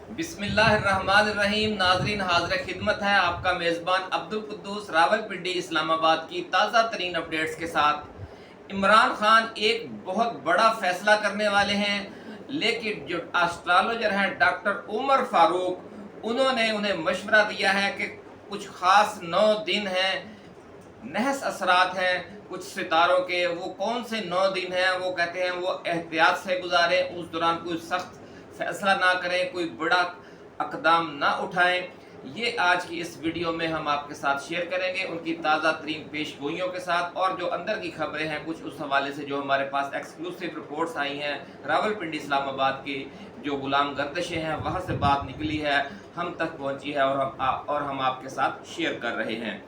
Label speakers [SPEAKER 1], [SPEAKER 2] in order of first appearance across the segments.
[SPEAKER 1] बिस्मिल्लाहिर्रहमानिर्रहीम। नाजरीन, हाजिर खिदमत है आपका मेज़बान अब्दुल कुद्दूस रावलपिंडी इस्लामाबाद की ताज़ा तरीन अपडेट्स के साथ। इमरान खान एक बहुत बड़ा फैसला करने वाले हैं, लेकिन जो एस्ट्रोलॉजर हैं डॉक्टर उमर फारूक, उन्होंने उन्हें मशवरा दिया है कि कुछ ख़ास 9 दिन हैं, नहस असरात हैं कुछ सितारों के। वो कौन से 9 दिन हैं? वो कहते हैं वो एहतियात से गुजारें, उस दौरान कोई सख्त फैसला ना करें, कोई बड़ा अकदाम ना उठाएं। ये आज की इस वीडियो में हम आपके साथ शेयर करेंगे, उनकी ताज़ा तरीन पेशगोइयों के साथ, और जो अंदर की खबरें हैं कुछ उस हवाले से जो हमारे पास एक्सक्लूसिव रिपोर्ट्स आई हैं रावलपिंडी इस्लामाबाद की जो गुलाम गर्दिशें हैं वहाँ से बात निकली है, हम तक पहुँची है और हम आपके साथ शेयर कर रहे हैं।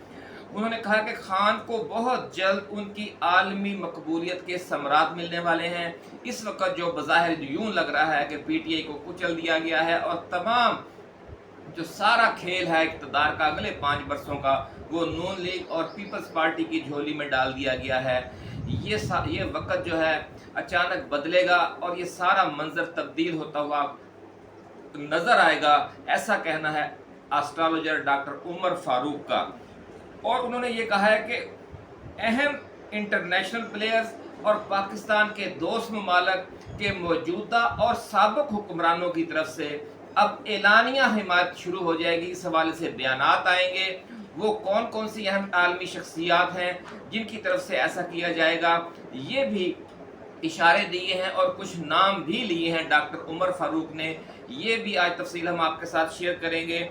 [SPEAKER 1] उन्होंने कहा कि खान को बहुत जल्द उनकी आलमी मकबूलियत के समरात मिलने वाले हैं। इस वक्त जो बज़ाहिर यूं लग रहा है कि पीटीआई को कुचल दिया गया है और तमाम जो सारा खेल है इक़्तिदार का अगले 5 वर्षों का वो नून लीग और पीपल्स पार्टी की झोली में डाल दिया गया है। ये वक्त जो है अचानक बदलेगा और ये सारा मंजर तब्दील होता हुआ नज़र आएगा, ऐसा कहना है एस्ट्रोलॉजर डॉक्टर उमर फारूक का। और उन्होंने ये कहा है कि अहम इंटरनेशनल प्लेयर्स और पाकिस्तान के दोस्त ममालिक के मौजूदा और साबिक हुक्मरानों की तरफ से अब एलानिया हिमायत शुरू हो जाएगी। इस हवाले से बयानात आएंगे, वो कौन कौन सी अहम आलमी शख्सियात हैं जिनकी तरफ से ऐसा किया जाएगा, ये भी इशारे दिए हैं और कुछ नाम भी लिए हैं डॉक्टर उमर फारूक ने। ये भी आज तफसील हम आपके साथ शेयर करेंगे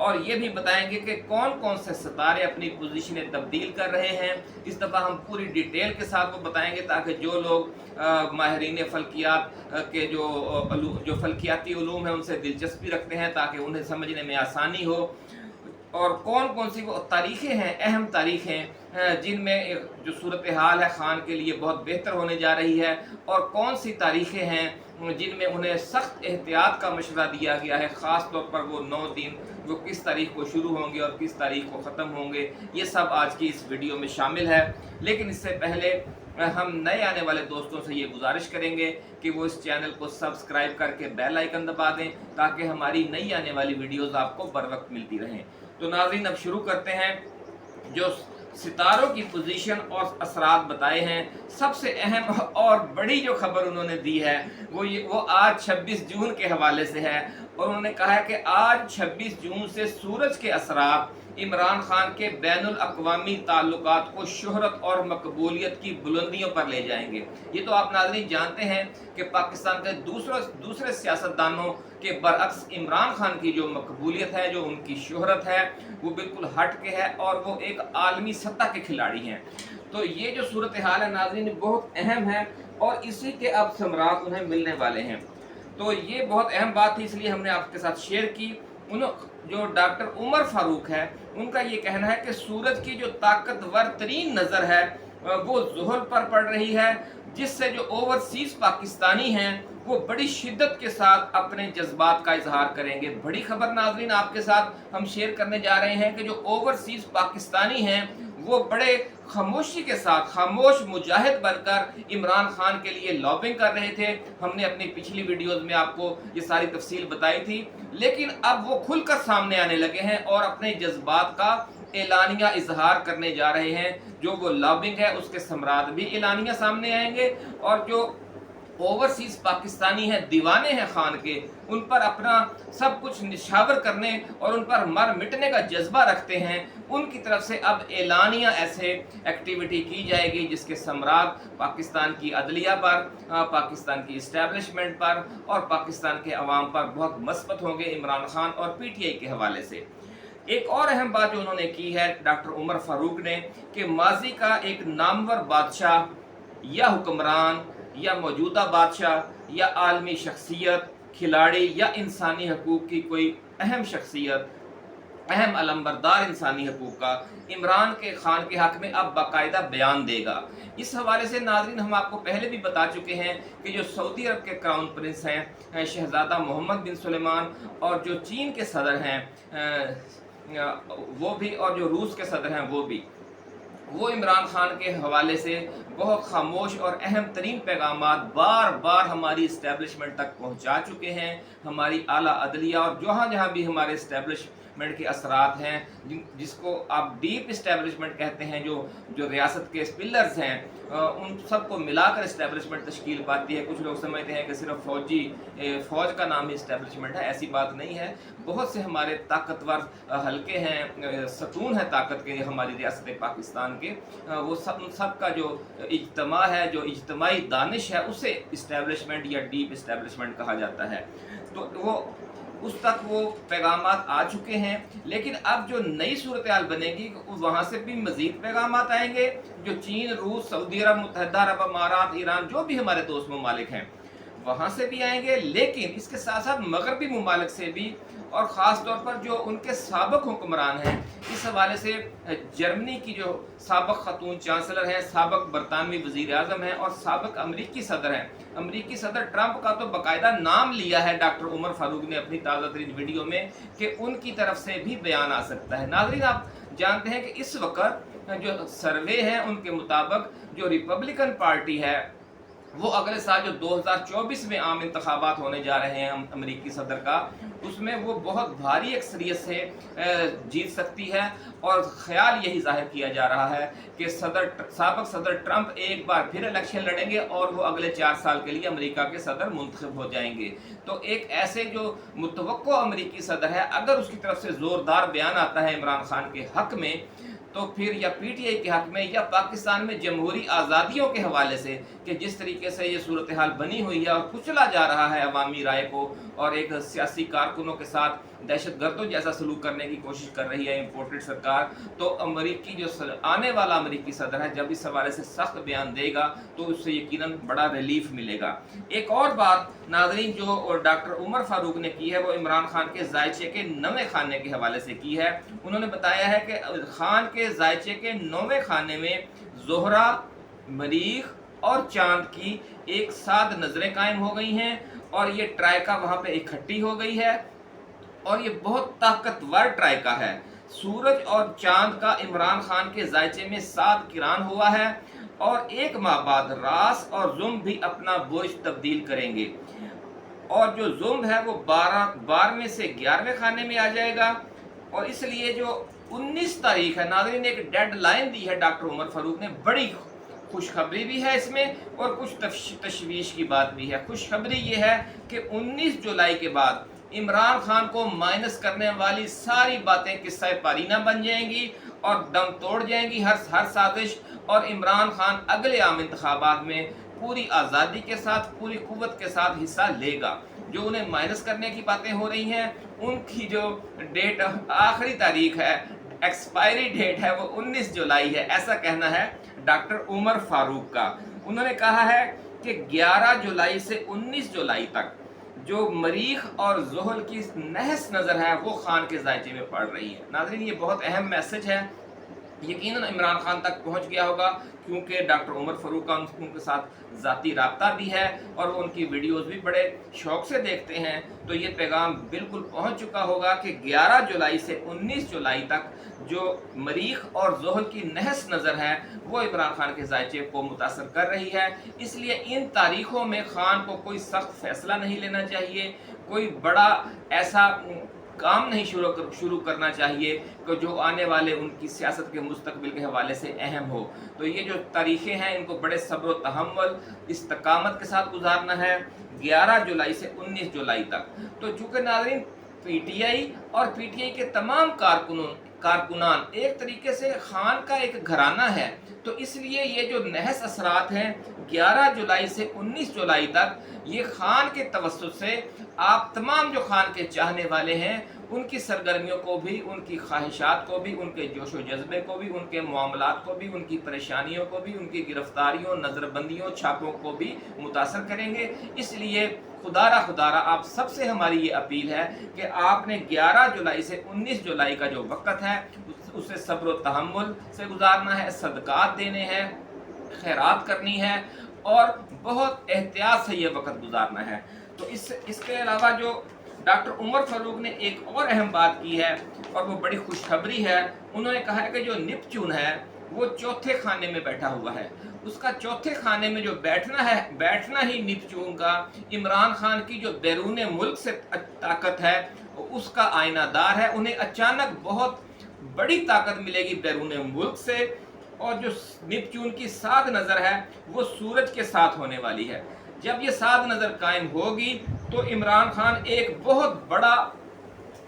[SPEAKER 1] और ये भी बताएंगे कि कौन कौन से सितारे अपनी पोजीशनें तब्दील कर रहे हैं। इस दफ़ा हम पूरी डिटेल के साथ वो बताएंगे ताकि जो लोग माहिरीन फ़ल्कियात के जो फ़ल्कियाती उलूम हैं उनसे दिलचस्पी रखते हैं ताकि उन्हें समझने में आसानी हो। और कौन कौन सी वो तारीखें हैं, अहम तारीखें जिनमें जो सूरत हाल है ख़ान के लिए बहुत बेहतर होने जा रही है, और कौन सी तारीखें हैं जिनमें उन्हें सख्त एहतियात का मशवरा दिया गया है। ख़ास तौर पर वो 9 दिन वो किस तारीख को शुरू होंगे और किस तारीख को ख़त्म होंगे, ये सब आज की इस वीडियो में शामिल है। लेकिन इससे पहले हम नए आने वाले दोस्तों से ये गुजारिश करेंगे कि वो इस चैनल को सब्सक्राइब करके बेल आइकन दबा दें ताकि हमारी नई आने वाली वीडियोज़ आपको बर वक्त मिलती रहें। तो नाज़रीन, अब शुरू करते हैं। जो सितारों की पोजीशन और असरात बताए हैं, सबसे अहम और बड़ी जो खबर उन्होंने दी है वो आज 26 जून के हवाले से है। और उन्होंने कहा है कि आज 26 जून से सूरज के असरात इमरान खान के बैनुल अक़वामी ताल्लुकात को शोहरत और मकबूलियत की बुलंदियों पर ले जाएंगे। ये तो आप नाज़रीन जानते हैं कि पाकिस्तान के दूसरे सियासतदानों के बरअक्स इमरान खान की जो मकबूलियत है, जो उनकी शोहरत है, वो बिल्कुल हट के है और वो एक आलमी सतह के खिलाड़ी हैं। तो ये जो सूरत हाल है नाज़रीन बहुत अहम है और इसी के अब समरात उन्हें मिलने वाले हैं। तो ये बहुत अहम बात थी, इसलिए हमने आपके साथ शेयर की। जो डॉक्टर उमर फारूक है उनका ये कहना है कि सूरज की जो ताकतवर तरीन नज़र है वो ज़ुहर पर पड़ रही है, जिससे जो ओवरसीज़ पाकिस्तानी हैं वो बड़ी शिद्दत के साथ अपने जज्बात का इजहार करेंगे। बड़ी खबर नाज़रीन आपके साथ हम शेयर करने जा रहे हैं कि जो ओवरसीज़ पाकिस्तानी हैं वो बड़े खामोशी के साथ खामोश मुजाहिद बनकर इमरान खान के लिए लॉबिंग कर रहे थे। हमने अपनी पिछली वीडियोज़ में आपको ये सारी तफसील बताई थी, लेकिन अब वो खुलकर सामने आने लगे हैं और अपने जज्बात का एलानिया इजहार करने जा रहे हैं। जो वो लॉबिंग है उसके समरात भी एलानिया सामने आएंगे और जो ओवरसीज पाकिस्तानी हैं, दीवाने हैं खान के, उन पर अपना सब कुछ निशावर करने और उन पर मर मिटने का जज्बा रखते हैं, उनकी तरफ से अब एलानिया ऐसे एक्टिविटी की जाएगी जिसके समरात पाकिस्तान की अदलिया पर, पाकिस्तान की इस्टेब्लिशमेंट पर और पाकिस्तान के अवाम पर बहुत मस्बत होंगे इमरान खान और पीटीआई के हवाले से। एक और अहम बात जो उन्होंने की है डॉक्टर उमर फारूक ने कि माजी का एक नामवर बादशाह या हुक्मरान या मौजूदा बादशाह या आलमी शख्सियत, खिलाड़ी या इंसानी हकूक़ की कोई अहम शख्सियत, अहम अलंबरदार इंसानी हकूक़ का इमरान के खान के हक़ में अब बाकायदा बयान देगा। इस हवाले से नाज़रीन हम आपको पहले भी बता चुके हैं कि जो सऊदी अरब के क्राउन प्रिंस हैं शहज़ादा मोहम्मद बिन सुलेमान, और जो चीन के सदर हैं वो भी, और जो रूस के सदर हैं वो भी, वो इमरान खान के हवाले से बहुत खामोश और अहम तरीन पैगामात बार बार हमारी इस्टेब्लिशमेंट तक पहुँचा चुके हैं। हमारी आला अदलिया और जहाँ जहाँ भी हमारे इस्टेब्लिशमेंट के असरात हैं, जिसको आप डीप इस्टेब्लिशमेंट कहते हैं, जो जो रियासत के पिलर्स हैं, उन सब को मिलाकर इस्टेब्लिशमेंट तश्कील पाती है। कुछ लोग समझते हैं कि सिर्फ फ़ौज का नाम ही इस्टेब्लिशमेंट है, ऐसी बात नहीं है। बहुत से हमारे ताकतवर हलके हैं, सतून है ताकत के हमारी रियासत पाकिस्तान के, वो सब का जो इज्तमा है, जो इज्तमाही दानिश है, उसे इस्टेब्लिशमेंट या डीप इस्टेब्लिशमेंट कहा जाता है। तो वो उस तक वो पैगामात आ चुके हैं। लेकिन अब जो नई सूरत हाल बनेगी, वहाँ से भी मज़ीद पैगामात आएंगे, जो चीन, रूस, सऊदी अरब, मुत्तहिदा अरब अमारात, ईरान, जो भी हमारे दोस्त ममालिक हैं, वहाँ से भी आएंगे। लेकिन इसके साथ साथ मगरबी ममालिक से भी, और ख़ास तौर पर जो उनके साबिक़ हुक्मरान हैं, इस हवाले से जर्मनी की जो साबिक़ ख़तून चांसलर हैं, साबिक़ बरतानवी वज़ीर आज़म हैं और साबिक़ अमरीकी सदर हैं। अमरीकी सदर ट्रंप का तो बाकायदा नाम लिया है डॉक्टर उमर फ़ारूक ने अपनी ताज़ा तरीन वीडियो में कि उनकी तरफ से भी बयान आ सकता है। नाज़रीन, आप जानते हैं कि इस वक्त जो सर्वे हैं, उनके मुताबिक जो रिपब्लिकन पार्टी है, वो अगले साल जो 2024 में आम इंतखाबात होने जा रहे हैं अमरीकी सदर का, उसमें वो बहुत भारी अक्सरियत से जीत सकती है। और ख्याल यही जाहिर किया जा रहा है कि साबिक़ सदर ट्रंप एक बार फिर इलेक्शन लड़ेंगे और वो अगले 4 साल के लिए अमेरिका के सदर मुंतखब हो जाएंगे। तो एक ऐसे जो मुतवक्को अमरीकी सदर है, अगर उसकी तरफ से ज़ोरदार बयान आता है इमरान खान के हक़ में, तो फिर या पीटीआई के हक़ में या पाकिस्तान में जमहूरी आज़ादियों के हवाले से, कि जिस तरीके से ये सूरत हाल बनी हुई है और कुचला जा रहा है अवामी राय को, और एक सियासी कारकुनों के साथ दहशतगर्दों जैसा सलूक करने की कोशिश कर रही है इम्पोर्टेड सरकार, तो अमरीकी जो आने वाला अमरीकी सदर है, जब इस हवाले से सख्त बयान देगा तो उससे यकीनन बड़ा रिलीफ मिलेगा। एक और बात नाज़रीन जो डॉक्टर उमर फ़ारूक ने की है, वो इमरान खान के जायचे के 9वें खाने के हवाले से की है। उन्होंने बताया है कि खान के जायचे के 9वें खाने में ज़ोहरा, मरीख और चांद की एक साथ नज़रें कायम हो गई हैं, और ये ट्राइका वहाँ पे इकट्ठी हो गई है, और ये बहुत ताकतवर ट्राइका है। सूरज और चांद का इमरान खान के जायचे में 7 किरान हुआ है, और 1 माह बाद रास और जुम्ब भी अपना बुर्ज तब्दील करेंगे, और जो जुम्ब है वो 12वें से 11वें खाने में आ जाएगा। और इसलिए जो 19 तारीख है, नाज़रीन, एक डेड लाइन दी है डॉक्टर उमर फ़ारूक ने। बड़ी खुशखबरी भी है इसमें और कुछ तशवीश की बात भी है। खुशखबरी ये है कि 19 जुलाई के बाद इमरान खान को माइनस करने वाली सारी बातें किस्सा पारीना बन जाएंगी और दम तोड़ जाएंगी हर साजिश, और इमरान खान अगले आम इंतखाबात में पूरी आज़ादी के साथ, पूरी कुव्वत के साथ हिस्सा लेगा। जो उन्हें माइनस करने की बातें हो रही हैं, उनकी जो डेट, आखिरी तारीख है, एक्सपायरी डेट है, वो 19 जुलाई है, ऐसा कहना है डॉक्टर उमर फ़ारूक का। उन्होंने कहा है कि 11 जुलाई से 19 जुलाई तक जो मरीख और ज़ुहल की नहस नज़र है, वो खान के जायचे में पड़ रही है। नाज़रीन, ये बहुत अहम मैसेज है, यकीनन इमरान खान तक पहुंच गया होगा, क्योंकि डॉक्टर उमर फ़ारूक का उनके साथ ज़ाती राब्ता भी है और वो उनकी वीडियोस भी बड़े शौक़ से देखते हैं। तो ये पैगाम बिल्कुल पहुंच चुका होगा कि 11 जुलाई से 19 जुलाई तक जो मरीख और ज़ुहल की नहस नज़र है, वो इमरान खान के जायचे को मुतासर कर रही है। इसलिए इन तारीख़ों में खान को कोई सख्त फ़ैसला नहीं लेना चाहिए, कोई बड़ा ऐसा काम नहीं शुरू करना चाहिए कि जो आने वाले उनकी सियासत के मुस्तकबिल के हवाले से अहम हो। तो ये जो तारीखें हैं, इनको बड़े सब्र व तहम्मुल, इस्तकामत के साथ गुजारना है 11 जुलाई से 19 जुलाई तक। तो चूँकि नाज़रीन, पीटीआई और पीटीआई के तमाम कारकुनान एक तरीके से खान का एक घराना है, तो इसलिए ये जो नहस असरात हैं 11 जुलाई से 19 जुलाई तक, ये खान के तवस्सुत से आप तमाम जो खान के चाहने वाले हैं, उनकी सरगर्मियों को भी, उनकी ख्वाहिशात को भी, उनके जोश व जज्बे को भी, उनके मामलात को भी, उनकी परेशानियों को भी, उनकी गिरफ्तारियों, नज़रबंदियों, छापों को भी मुतासर करेंगे। इसलिए खुदारा आप सबसे हमारी ये अपील है कि आपने 11 जुलाई से 19 जुलाई का जो वक़्त है, उसे सब्र व तहम्मुल से गुजारना है, सदक़ात देने हैं, खैरात करनी है और बहुत एहतियात से ये वक़्त गुजारना है। तो इसके अलावा जो डॉक्टर उमर फ़ारूक ने एक और अहम बात की है, और वो बड़ी खुशखबरी है। उन्होंने कहा है कि जो निपच्यून है, वो चौथे खाने में बैठा हुआ है। उसका चौथे खाने में जो बैठना है, बैठना ही नेपच्यून का इमरान खान की जो बैरून मुल्क से ताकत है उसका आईनादार है। उन्हें अचानक बहुत बड़ी ताकत मिलेगी बैरून मुल्क से, और जो नेपच्यून की साध नज़र है वो सूरज के साथ होने वाली है। जब ये साध नज़र कायम होगी तो इमरान खान एक बहुत बड़ा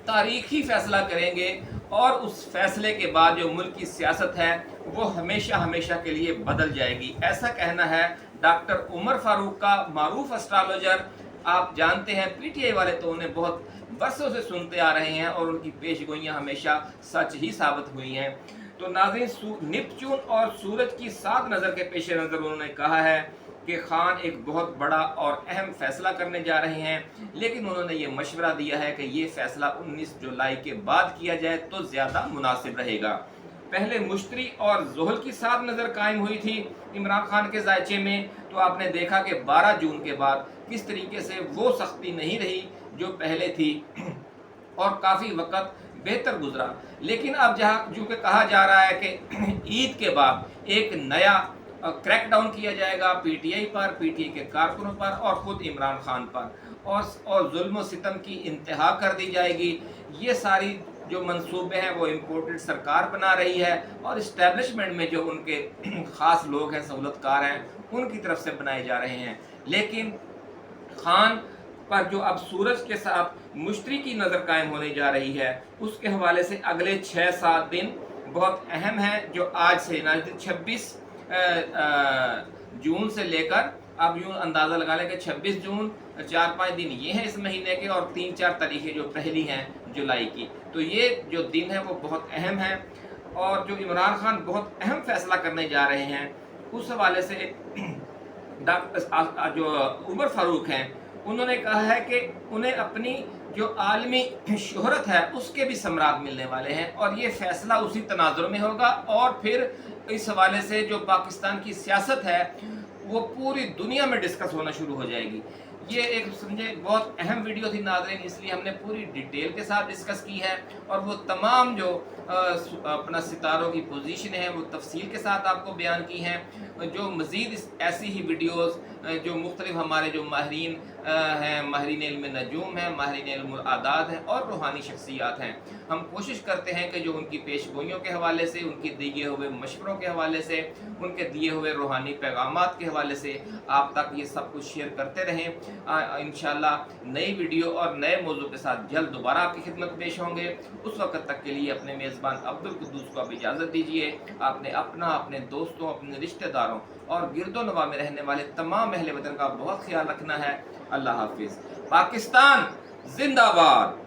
[SPEAKER 1] तारीखी फैसला करेंगे, और उस फैसले के बाद जो मुल्क की सियासत है वो हमेशा हमेशा के लिए बदल जाएगी। ऐसा कहना है डॉक्टर उमर फारूक का, मारूफ एस्ट्रोलॉजर। आप जानते हैं पीटीआई वाले तो उन्हें बहुत बरसों से सुनते आ रहे हैं और उनकी पेशगोइयाँ हमेशा सच ही साबित हुई हैं। तो नाज़रीन, नेपच्यून और सूरज की सात नज़र के पेश नज़र उन्होंने कहा है कि खान एक बहुत बड़ा और अहम फैसला करने जा रहे हैं, लेकिन उन्होंने ये मशवरा दिया है कि ये फैसला 19 जुलाई के बाद किया जाए तो ज़्यादा मुनासिब रहेगा। पहले मुश्तरी और ज़ुहल की साथ नज़र कायम हुई थी इमरान खान के जायचे में, तो आपने देखा कि 12 जून के बाद किस तरीके से वो सख्ती नहीं रही जो पहले थी और काफ़ी वक्त बेहतर गुजरा। लेकिन अब जहाँ जो कि कहा जा रहा है कि ईद के बाद एक नया क्रैकडाउन किया जाएगा पीटीआई पर, पीटीआई के कारकुनों पर और ख़ुद इमरान खान पर, और जुल्म सितम की इंतहा कर दी जाएगी। ये सारी जो मंसूबे हैं वो इम्पोर्टेड सरकार बना रही है, और इस्टेब्लिशमेंट में जो उनके ख़ास लोग हैं, सहूलतकार हैं, उनकी तरफ से बनाए जा रहे हैं। लेकिन खान पर जो अब सूरज के साथ मुश्तरी की नज़र कायम होने जा रही है, उसके हवाले से अगले 6-7 दिन बहुत अहम हैं, जो आज से 26 जून से लेकर अब यूँ अंदाज़ा लगा लें कि 26 जून, 4-5 दिन ये हैं इस महीने के, और 3-4 तारीखें जो पहली हैं जुलाई की। तो ये जो दिन है वो बहुत अहम है, और जो इमरान खान बहुत अहम फैसला करने जा रहे हैं उस हवाले से डॉक्टर जो उमर फारूक हैं उन्होंने कहा है कि उन्हें अपनी जो आलमी शोहरत है उसके भी समरात मिलने वाले हैं, और ये फैसला उसी तनाजुर में होगा। और फिर इस हवाले से जो पाकिस्तान की सियासत है वो पूरी दुनिया में डिस्कस होना शुरू हो जाएगी। ये एक समझे बहुत अहम वीडियो थी नाज़रीन, इसलिए हमने पूरी डिटेल के साथ डिस्कस की है, और वो तमाम जो अपना सितारों की पोजीशन है वो तफसील के साथ आपको बयान की हैं। जो मज़ीद ऐसी ही वीडियोस जो मुख्तलिफ हमारे जो माहिरीन हैं, माहिरीन इल्म नजूम हैं, माहिरीन इल्म आदाद हैं और रूहानी शख्सियात हैं, हम कोशिश करते हैं कि जो उनकी पेशगोइयों के हवाले से, उनके दिए हुए मशवरों के हवाले से, उनके दिए हुए रूहानी पैगामात के हवाले से आप तक ये सब कुछ शेयर करते रहें। इंशाअल्लाह नई वीडियो और नए मौजू के साथ जल्द दोबारा आपकी खिदमत पेश होंगे। उस वक्त तक के लिए अपने मेज़बान अब्दुल कुद्दूस को अब इजाज़त दीजिए। आपने अपना, अपने दोस्तों, अपने रिश्तेदारों और गिरदो नवा में रहने वाले तमाम अहले वतन का बहुत ख्याल रखना है। अल्लाह हाफिज़। पाकिस्तान जिंदाबाद।